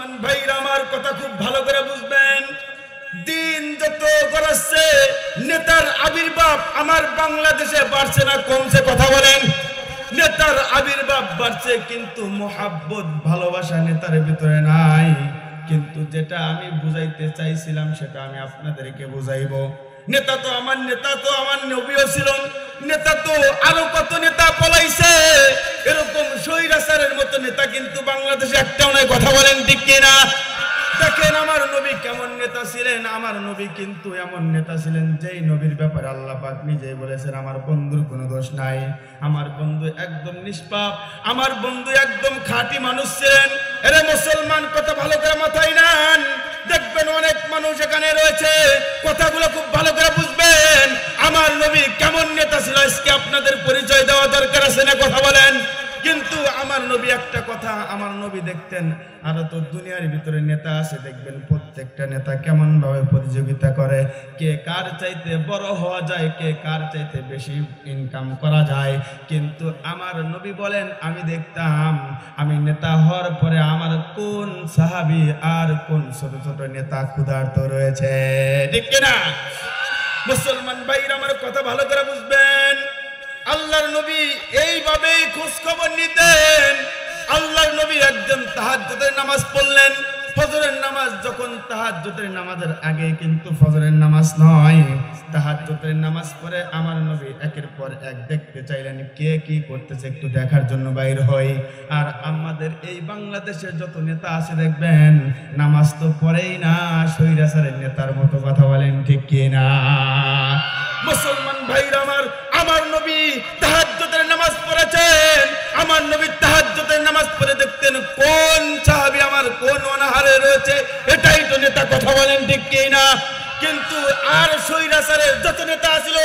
মুসলমান ভাইরা আমার কথা খুব ভালো করে বুঝবেন। দিন যত গড়াচ্ছে নেতার আবির্ভাব আমার বাংলাদেশে বাড়ছে না কমছে? কথা বলেন। নেতার আবির্ভাব বাড়ছে কিন্তু মোহাব্বত ভালোবাসা নেতার ভিতরে নাই। কিন্তু যেটা আমি বুঝাইতে চাইছিলাম সেটা আমি আপনাদেরকে বুঝাইবো। নেতা তো আমার নবীও ছিলেন। নেতা তো আরো কত নেতা পলাইছে, এরকম স্বৈরাচারের মতো নেতা কিন্তু বাংলাদেশে একটাও নাই। কথা বলেন ঠিক কিনা? দেখেন আমার নবী কেমন নেতা ছিলেন। আমার নবী কিন্তু এমন নেতা ছিলেন যেই নবীর ব্যাপারে আল্লাহ পাক নিজেই বলেছেন আমার বন্ধুর কোনো দোষ নাই, আমার বন্ধু একদম নিষ্পাপ, আমার বন্ধু একদম খাঁটি মানুষ ছিলেন। এরে মুসলমান কথা ভালো করে মাথায় নেন। দেখবেন অনেক মানুষ এখানে রয়েছে, কথাগুলো খুব ভালো করে বুঝবেন। আমার নবী কেমন নেতা ছিল আজকে আপনাদের পরিচয় দেওয়া দরকার আছে না? কথা বলেন। কিন্তু আমার নবী একটা কথা, আমার নবী দেখতেন আরো তো দুনিয়ার ভিতরে নেতা আছে, দেখবেন প্রত্যেকটা নেতা কেমন ভাবে প্রতিযোগিতা করে, কে কার চাইতে বড় হওয়া যায়, কে কার চাইতে বেশি ইনকাম করা যায়। কিন্তু আমার নবী বলেন আমি দেখতাম আমি নেতা হওয়ার পরে আমার কোন সাহাবী আর কোন ছোট ছোট নেতা ক্ষুধার্ত রয়েছে। ঠিক কিনা? মুসলমান ভাইরা আমার কথা ভালো করে বুঝবেন। আল্লাহর নবী এইভাবেই খোঁজ খবর নিতেন। আল্লাহর নবী একজন তাহাজ্জুদের নামাজ পড়লেন। ফজরের নামাজ যখন তাহাজ্জুদের নামাজের আগে কিন্তু ফজরের নামাজ নয়, তাহাজ্জুদের নামাজ পড়ে আমার নবী একের পর এক দেখতে চাইলেন কে কি করতেছে, একটু দেখার জন্য বাইর হয়। আর আমাদের এই বাংলাদেশের যত নেতা আছে দেখবেন নামাজ তো পড়েই না, স্বৈরাচারের নেতার মতো। কথা বলেন ঠিক কি না? মুসলমান ভাইরা আমার নবী তাহাজ্জুদের নামাজ পড়েছেন। আমার নবী তাহাজ্জুদের নামাজ পড়ে দেখতেন কোন সাহাবী আমার কোন অনাহারে রয়েছে, এটাই তো নেতা। কথা বলেন ঠিক কি না? কিন্তু আর স্বৈরাচারের যত নেতা ছিল,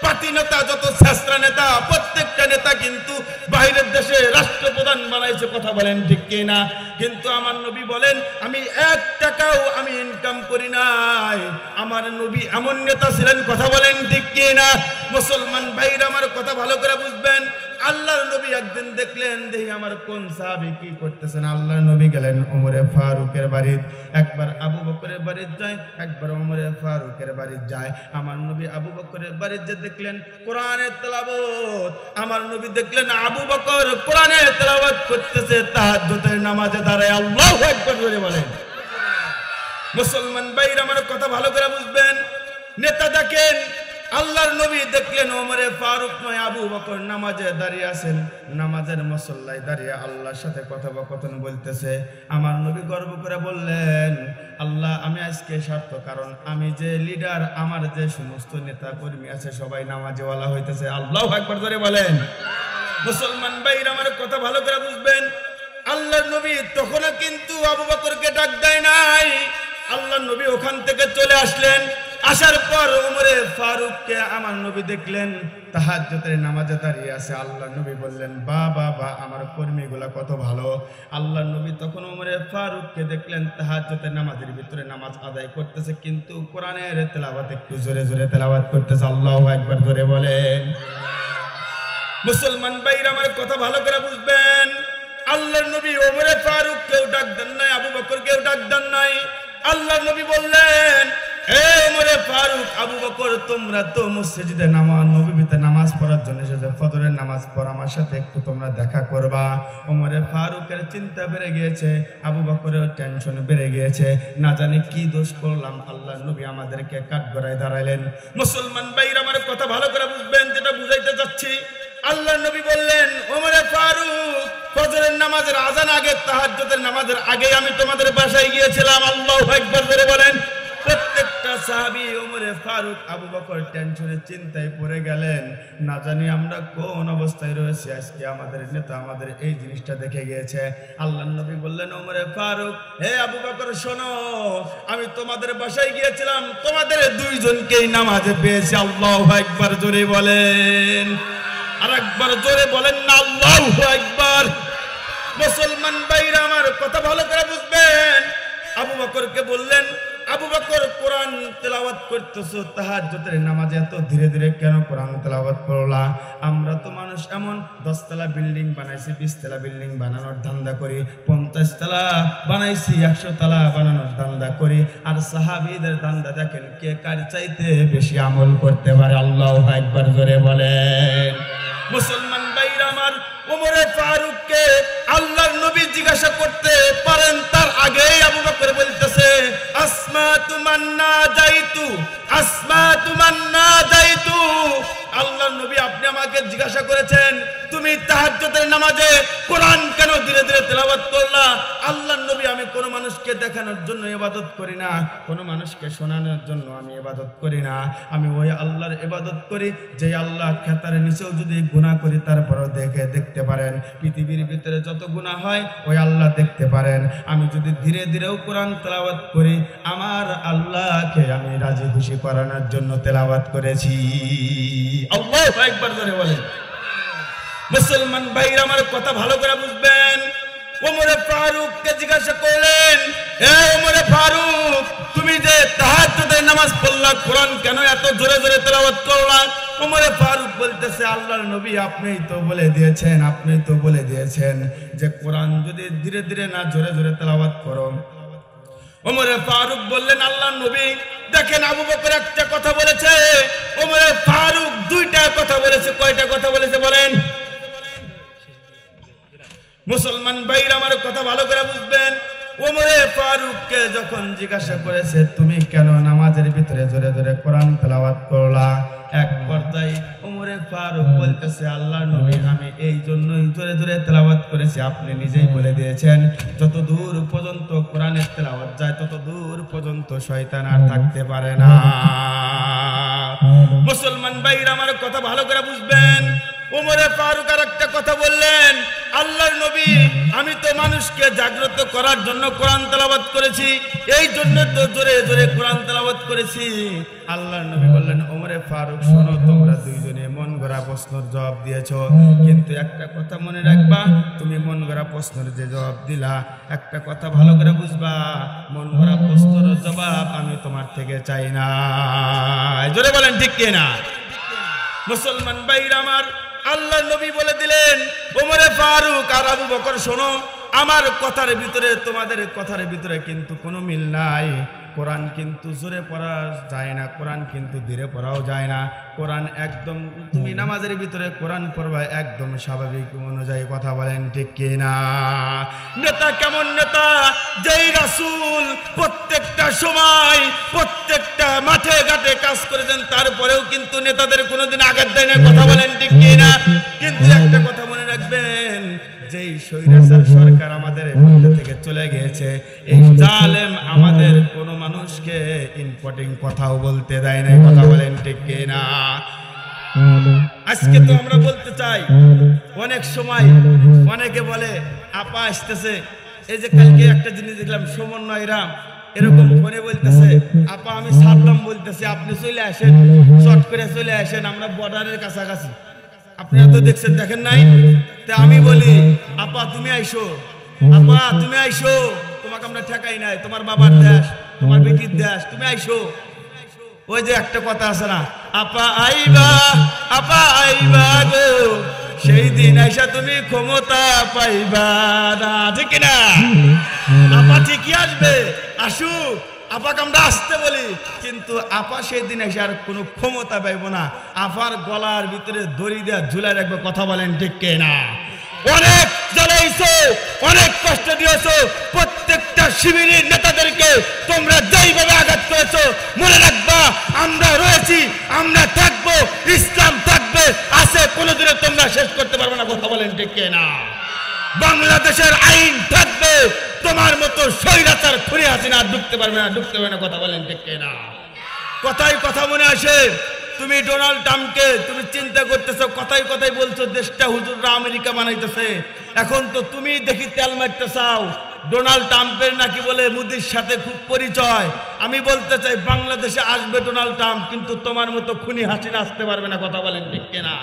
পাতি নেতা, যত শাস্ত্র নেতা, প্রত্যেকটা নেতা কিন্তু বাইরের দেশে রাষ্ট্রপ্রধান বানাইছে। কথা বলেন ঠিক কি না? কিন্তু আমার নবী বলেন আমি 1 টাকাও আমি ইনকাম করি নাই। আমার নবী এমন নেতা ছিলেন। কথা বলেন ঠিক কি না? মুসলমান ভাইরা আমার কথা ভালো করে বুঝবেন। আল্লাহর নবী একদিন দেখলেন দেখি আমার কোন সাহাবী কি করতেছেন। আল্লাহর নবী গেলেন ওমরে ফারুকের বাড়িতে। একবার আবু বকরের বাড়িতে যায়, একবার ওমরে ফারুকের বাড়িতে যায়। আমার নবী আবু বকরের বাড়িতে দেখলেন কোরআনের তেলাওয়াত। আমার নবী দেখলেন আবু বকর কোরআনের তেলাওয়াত করতেছে, তাহাজ্জুদের নামাজে দাঁড়ায় আল্লাহু আকবার বলে বলেন। মুসলমান ভাইরা আমার কথা ভালো করে বুঝবেন। নেতা দেখেন আল্লাহর নবী দেখলেন ওমরে ফারুক নয় আবু বকর নামাজে দাঁড়িয়ে আছেন, নামাজের মুসল্লায় দাঁড়িয়ে আল্লাহর সাথে কথোপকথন বলতেছে। আমার নবী গর্ব করে বললেন আল্লাহ আমি আজকে স্বার্থ, কারণ আমি যে লিডার, আমার যে সমস্ত নেতা কর্মী আছে সবাই নামাজওয়ালা হইতেছে। আল্লাহু আকবার ধরে বলেন। মুসলমান ভাইরা আমার কথা ভালো করে বুঝবেন। আল্লাহর নবী তখনও কিন্তু আবু বকরকে ডাক দেয় নাই। আল্লাহর নবী ওখান থেকে চলে আসলেন। আসার পর ওমরে ফারুককে আমার নবী দেখলেন তাহাজ্জুদের নামাজে দাঁড়িয়ে আছে। আল্লাহর নবী বললেন বাবা আমার কর্মীগুলা কত ভালো। আল্লাহর নবী তখন ওমরে ফারুককে দেখলেন তাহাজ্জুদের নামাজের ভিতরে নামাজ আদায় করতেছে, কিন্তু কোরআনের তেলাওয়াত একটু জোরে জোরে তেলাওয়াত করতেছে। আল্লাহু আকবার জোরে বলেন। মুসলমান ভাইরা আমার কথা ভালো করে বুঝবেন। আল্লাহর নবী ওমরে ফারুককেও ডাক দেন নাই, আবু বকরকেও ডাক দেন নাই। আল্লাহর নবী বললেন এ ওমরে ফারুক, আবু বকর তোমরা তো মসজিদে নববীতে নামাজ পড়ার জন্য এসেছো, ফজরের নামাজ পড়, আমার সাথে একটু তোমরা দেখা করবা। ওমরে ফারুকের চিন্তা বেড়ে গিয়েছে, আবু বকরের টেনশন বেড়ে গিয়েছে, না জানি কি দোষ করলাম আল্লাহর নবী আমাদেরকে কাঠগড়ায় দাঁড়াইলেন। মুসলমান ভাইরা আমার কথা ভালো করে বুঝবেন, যেটা বুঝাইতে যাচ্ছি। আল্লাহর নবী বললেন ওমরে ফারুক ফজরের নামাজের আজান আগে, তাহাজ্জুদের নামাজের আগে আমি তোমাদের বাসায় গিয়েছিলাম। আল্লাহু আকবার করে বলেন। প্রত্যেকটা সাহাবী ওমরে ফারুক আবু বকর টেনশনে চিন্তায় পড়ে গেলেন, না জানি আমরা কোন অবস্থায় রয়েছি, আজকে আমাদের নেতা আমাদের এই জিনিসটা দেখে গিয়েছে। আল্লাহর নবী বললেন ওমরে ফারুক হে আবু বকর শোনো, আমি তোমাদের বাসায় গিয়েছিলাম, তোমাদের দুইজনকেই নামাজে পেয়েছি। আল্লাহু আকবার জোরে বলেন। আর একবার জোরে বলেন না আল্লাহু আকবার। মুসলমান ভাইরা আমার কথা ভালো করে বুঝবেন। আবু বকরকে বললেন আবু বকর কোরআন তেলাওয়াত করতেছো তাহাজ্জুদের নামাজে এত ধীরে ধীরে কেন কোরআন তেলাওয়াত করলা? আমরা তো মানুষ এমন 10 তলা বিল্ডিং বানাইছি, 20 তলা বিল্ডিং বানানোর ধান্দা করি, 50 তলা বানাইছি, 100 তলা বানানোর ধান্দা করি। আর সাহাবীদের ধান্দা দেখেন কে কার চাইতে বেশি আমল করতে পারে। আল্লাহু আকবার জোরে বলেন। মুসলমান ভাইরা আমার, ওমরে ফারুককে আল্লাহর নবী জিজ্ঞাসা করতে পারেন তার আগেই আবু বকর বলতেছে আসমা তুমান্না যাইতু, আসমা তুমান্না যাইতু। আল্লাহর নবী আপনি আমাকে জিজ্ঞাসা করেছেন তুমি তাহাজ্জুদের নামাজে কোরআন কেন ধীরে ধীরে তেলাওয়াত করলা? আল্লাহর নবী আমি কোন মানুষকে দেখানোর জন্য ইবাদত করি না, কোন মানুষকে শোনানোর জন্য আমি ইবাদত করি না। আমি ওই আল্লাহর ইবাদত করি যে আল্লাহ খেতার নিচেও যদি গুনাহ করি তারপরও দেখতে পারেন। পৃথিবীর ভিতরে যত গুনাহ হয় ওই আল্লাহ দেখতে পারেন। আমি যদি ধীরে ধীরেও কোরআন তেলাওয়াত করি আমার আল্লাহকে আমি রাজি খুশি করানোর জন্য তেলাওয়াত করেছি। আল্লাহু আকবার করে বলেন। মুসলমান ভাইরা আমার কথা ভালো করে বুঝবেন। ওমরে ফারুককে জিজ্ঞাসা করলেন হে ওমরে ফারুক তুমি যে তাহাজ্জুদের নামাজ পড়লা কোরআন কেন এত জোরে জোরে তেলাওয়াত করলা? ওমরে ফারুক বলতেছে আল্লাহর নবী আপনিই তো বলে দিয়েছেন, আপনি তো বলে দিয়েছেন যে কোরআন যদি ধীরে ধীরে না জোরে জোরে তেলাওয়াত করো। ওমরে ফারুক বললেন আল্লাহর নবী দেখেন আবু বকর একটা কথা বলেছে, ওমরে ফারুক দুইটা কথা বলেছে। কয়টা কথা বলেছে বলেন? মুসলমান ভাইরা আমার কথা ভালো করে বুঝবেন। ওমরে ফারুককে যখন জিজ্ঞাসা করেছে তুমি কেন নামাজের ভিতরে জোরে জোরে কোরআন তেলাওয়াত করলা, এক পর্যায়ে ওমরে ফারুক বলতেছে আল্লাহর নবী আমি এই জন্যই জোরে জোরে তেলাওয়াত করেছি, আপনি নিজেই বলে দিয়েছেন যত দূর পর্যন্ত কোরআনের তেলাওয়াত যায় তত দূর পর্যন্ত শয়তান আর থাকতে পারে না। মুসলমান ভাইরা আমার কথা ভালো করে বুঝবেন। ওমরে ফারুক আর একটা কথা বললেন আল্লাহর নবী আমি তো মানুষকে জাগ্রত করার জন্য কোরআন তেলাওয়াত করেছি, এই জন্য তো জোরে জোরে কোরআন তেলাওয়াত করেছি। আল্লাহর নবী বললেন ওমরে ফারুক শোনো তোমরা দুইজনে মন গড়া প্রশ্নের জবাব দিয়েছো, কিন্তু একটা কথা মনে রাখবা তুমি মন গড়া প্রশ্নের যে জবাব দিলা একটা কথা ভালো করে বুঝবা মন গড়া প্রশ্নের জবাব আমি তোমার থেকে চাই না। জোরে বলেন ঠিক কি না? মুসলমান ভাইরা আমার আল্লাহর নবী বলে দিলেন ওমরে ফারুক আর আবু বকর শোনো আমার কথার ভিতরে তোমাদের কথার ভিতরে কিন্তু কোনো মিল নাই। কোরআন কিন্তু জোরে পড়া যায় না, কোরআন কিন্তু ধীরে পড়াও যায় না। কোরআন একদম তুমি নামাজের ভিতরে কোরআন পড়বা একদম স্বাভাবিক অনুযায়ী। কথা বলেন ঠিক কি না? নেতা কেমন নেতা? যেই রাসূল প্রত্যেকটা সময় প্রত্যেকটা মাঠে ঘাটে কাজ করেছেন তারপরেও কিন্তু নেতাদের কোনোদিন আঘাত দেয় না। কথা বলেন ঠিক কি না? কিন্তু একটা কথা মনে রাখবেন যেই স্বৈরাচার সরকার আমাদের মধ্যে থেকে চলে গিয়েছে এই জালেম আমাদের কোন মানুষকে ইম্পর্টিং কথাও বলতে দেয় না। কথা বলেন ঠিক কি না? আজকে তো আমরা বলতে চাই অনেক সময় অনেকে বলে আপা আসতেছে, এই যে কালকে একটা জিনিস দেখলাম সমন্বয়রা এরকম ফোনে বলতেছে আপা আমি সারলাম বলতেছে আপনি চলে আসেন, শর্ট করে চলে আসেন, আমরা বর্ডারের কাছাকাছি। আপনারা তো দেখছেন দেখেন নাই? তা আমি বলি আপা তুমি আইসো, আপা তুমি আইসো, তোমাকে আমরা ঠেকাই নাই, তোমার বাবার দেশ তোমার বেটির দেশ, তুমি আইসো। ওই যে একটা কথা আছে না আপা আইবা গো সেই দিন আইসা তুমি ক্ষমতা পাইবা না, ঠিক না? আপা ঠিকই আসবে, আসুক, আপাকে আমরা আসতে বলি, কিন্তু আপা সেই দিন এসে আর কোনো ক্ষমতা পাইব না। আপার গলার ভিতরে দড়ি দেওয়া ঝুলাই রাখবে। কথা বলেন ঠিক কে না? অনেক জ্বালাইছো, অনেক কষ্ট দিয়েছো প্রত্যেকটা শিবিরের নেতাদেরকে, তোমরা যেইভাবে আঘাত করেছো মনে রাখবা আমরা রয়েছি, আমরা থাকবো, ইসলাম থাকবে, আছে, কোনোদিনও তোমরা শেষ করতে পারবে না। কথা বলেন ঠিক কে না? বাংলাদেশের আইন থাকবে, তোমার মতো স্বৈরাচার খুনি হাসিনা ঢুকতে পারবে না, ঢুকতে পারবে না। কথা বলেন ঠিক না? কথাই কথা মনে আসে তুমি ডোনাল্ড ট্রাম্পকে তুমি চিন্তা করতেছো, কথাই কথাই বলছো দেশটা হুজুররা আমেরিকা বানাইতেছে, এখন তো তুমি দেখি তেল মারতে চাও। ডোনাল্ড ট্রাম্পের নাকি বলে মোদির সাথে খুব পরিচয়। আমি বলতে চাই বাংলাদেশে আসবে ডোনাল্ড ট্রাম্প, কিন্তু তোমার মতো খুনি হাসিনা আসতে পারবে না। কথা বলেন ঠিক না?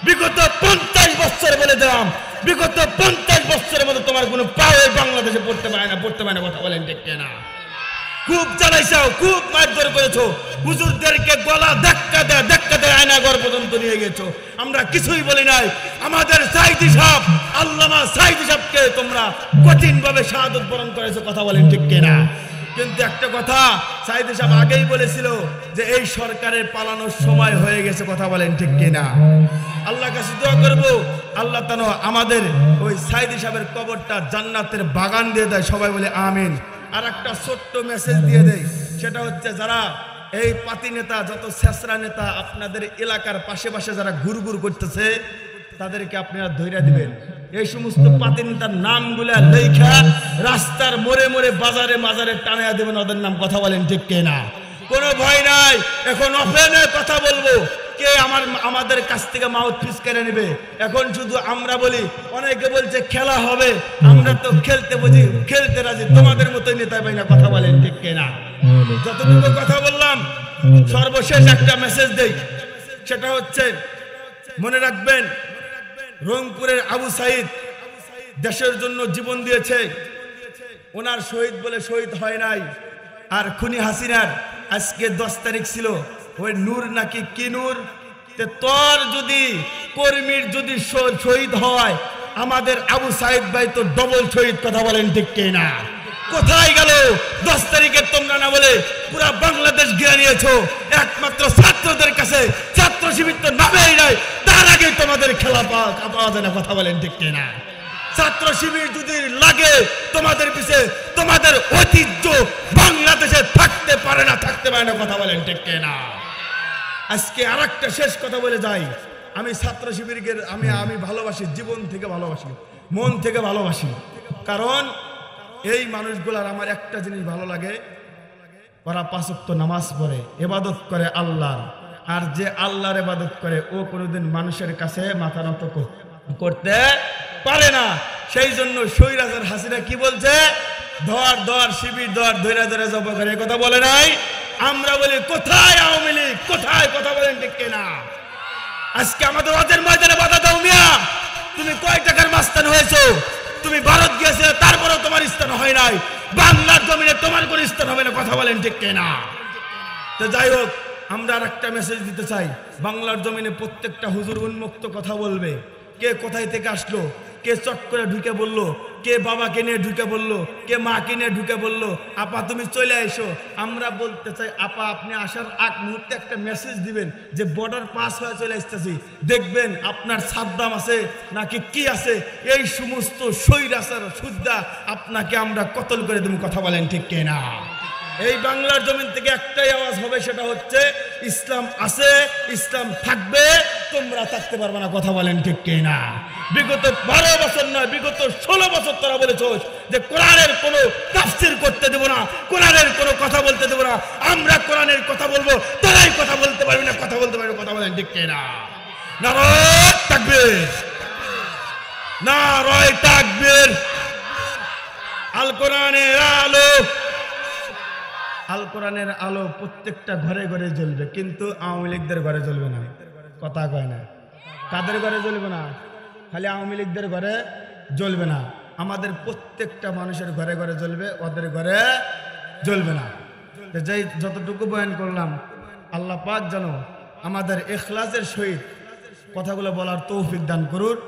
বিগত 50 বছর বলে দিলাম, বিগত 50 বছরের মতো তোমার কোনো পায়ে বাংলাদেশে পড়তে পারে না, পড়তে পারে না। কথা বলেন ঠিক না? খুব জ্বালাইছো, খুব মারধর করেছো, হুজুরদেরকে গলা ধাক্কা দেয় আয়নাঘর পর্যন্ত নিয়ে গেছো। আমরা কিছুই বলি নাই। আমাদের সাইদি সাহেব, আল্লামা সাইদি সাহেবকে তোমরা কঠিন ভাবে শাহাদত বরণ করেছো, কথা বলেন ঠিক কিনা? কিন্তু একটা কথা সাইদি সাহেব আগেই বলেছিল যে এই সরকারের পালানোর সময় হয়ে গেছে, কথা বলেন ঠিক কিনা? আল্লাহর কাছে দোয়া করব আল্লাহ তাআলা আমাদের ওই সাইদি সাহেবের কবরটা জান্নাতের বাগান দিয়ে দেয়, সবাই বলে আমিন। আর একটা ছোট্ট মেসেজ দিয়ে দেয়, সেটা হচ্ছে যারা এই পাতি নেতা, যত ছেঁচড়া নেতা আপনাদের এলাকার পাশে যারা ঘুরঘুর করতেছে, তাদেরকে আপনারা ধৈর্য দিবেন। এই সমস্ত পাতি নেতার নামগুলা লেখা রাস্তার মোড়ে মোড়ে বাজারে মাজারে টানিয়ে দেবেন ওদের নাম, কথা বলেন ঠিক কিনা? কোনো ভয় নাই, এখন ওপেনে কথা বলবো। কে আমাদের কাছ থেকে মাউথ পিস কেড়ে নেবে? এখন শুধু আমরা বলি, অনেকে বলছে খেলা হবে, আমরা তো খেলতে বুঝি, খেলতে রাজি, তোমাদের মতোই নেতা পাই না, কথা বলেন ঠিক কিনা? যতটুকু কথা বললাম, সর্বশেষ একটা মেসেজ দেই, সেটা হচ্ছে মনে রাখবেন রংপুরের আবু সাইদ দেশের জন্য জীবন দিয়েছে, ওনার শহীদ বলে শহীদ হয় নাই। আর খুনি হাসিনার আজকে 10 তারিখ ছিল, ওই নূর নাকি কি নূর, তোর যদি কর্মীর যদি শহীদ হয়, আমাদের আবু সাইদ ভাই তো ডবল শহীদ, কথা বলেন ঠিক কিনা? কোথায় গেল 10 তারিখে তোমরা না বলে পুরা বাংলাদেশ ঘিরে নিয়েছো? একমাত্র ছাত্রদের কাছে, ছাত্র শিবির তো নামেই নাই, তার আগে তোমাদের খেলা পাওয়া যায় না, কথা বলেন ঠিক কিনা? ছাত্র শিবির যদি লাগে তোমাদের পিছে, তোমাদের ঐতিহ্য বাংলাদেশে থাকতে পারে না, কথা বলেন ঠিক কিনা? আজকে আরেকটা শেষ কথা বলে যাই, আমি ছাত্র শিবিরকে আমি ভালোবাসি, জীবন থেকে ভালোবাসি, মন থেকে ভালোবাসি। কারণ এই মানুষগুলার আমার একটা জিনিস ভালো লাগে, ওরা 5 ওয়াক্ত নামাজ পড়ে, ইবাদত করে আল্লাহ। আর যে আল্লাহর ইবাদত করে ও কোনোদিন মানুষের কাছে মাথা নত করতে পারে না। সেই জন্য স্বৈরাচার হাসিনা কি বলছে? ধর শিবির ধরে জব করে, কথা বলে নাই? আমরা বলি কোথায় আওয়ামী লীগ, কোথায়, কথা বলেন ঠিক কিনা? আজকে আমাদের ওদের ময়দানে বাধা দাও মিয়া। তুমি কয় টাকার মাস্তান হয়েছো? তুমি ভারত গিয়েছিলে, তারপরেও তোমার স্থান হয় নাই। বাংলার জমিনে তোমার কোন স্থান হবে না, কথা বলেন ঠিক কিনা? তো যাই হোক, আমরা আর একটা মেসেজ দিতে চাই, বাংলার জমিনে প্রত্যেকটা হুজুর উন্মুক্ত কথা বলবে। কে কোথায় থেকে আসলো, কে চট করে ঢুকে বললো, কে বাবাকে নিয়ে ঢুকে বললো, কে মাকে নিয়ে ঢুকে বললো আপা তুমি চলে এসো। আমরা বলতে চাই আপা আপনি আসার আগ মুহূর্তে একটা মেসেজ দিবেন যে বর্ডার পাস হয়ে চলে আসতেছি, দেখবেন আপনার সাদ্দাম আছে নাকি কি আছে, এই সমস্ত স্বৈরাচার সুদ্ধা আপনাকে আমরা কতল করে দেব, কথা বলেন ঠিক কিনা? এই বাংলার জমিন থেকে একটাই আওয়াজ হবে, সেটা হচ্ছে ইসলাম আছে, ইসলাম থাকবে, তোমরা থাকতে পারবে না, কথা বলেন ঠিক কিনা? বিগত 12 বছর নয়, বিগত 16 বছর তোরা বলেছ যে কোরআনের কোনো তাফসীর করতে দেব না, কোরআনের কোনো কথা বলতে দেব না, আমরা কোরআনের কথা বলবো, তোরাই কথা বলতে পারবি না, কথা বলতে পারবি, কথা বলেন ঠিক কিনা? নারায়ে তাকবীর, নারায়ে তাকবীর। আল কোরআনের আলো, আল কোরআনের আলো প্রত্যেকটা ঘরে ঘরে জ্বলবে, কিন্তু আওয়ামী লীগদের ঘরে জ্বলবে না, কথা কয় না? কাদের ঘরে জ্বলবে না? খালি আওয়ামী লীগদের ঘরে জ্বলবে না, আমাদের প্রত্যেকটা মানুষের ঘরে ঘরে জ্বলবে, ওদের ঘরে জ্বলবে না। যেই যতটুকু বয়ান করলাম, আল্লাহ পাক যেন আমাদের ইখলাসের সহিত কথাগুলো বলার তৌফিক দান করুন।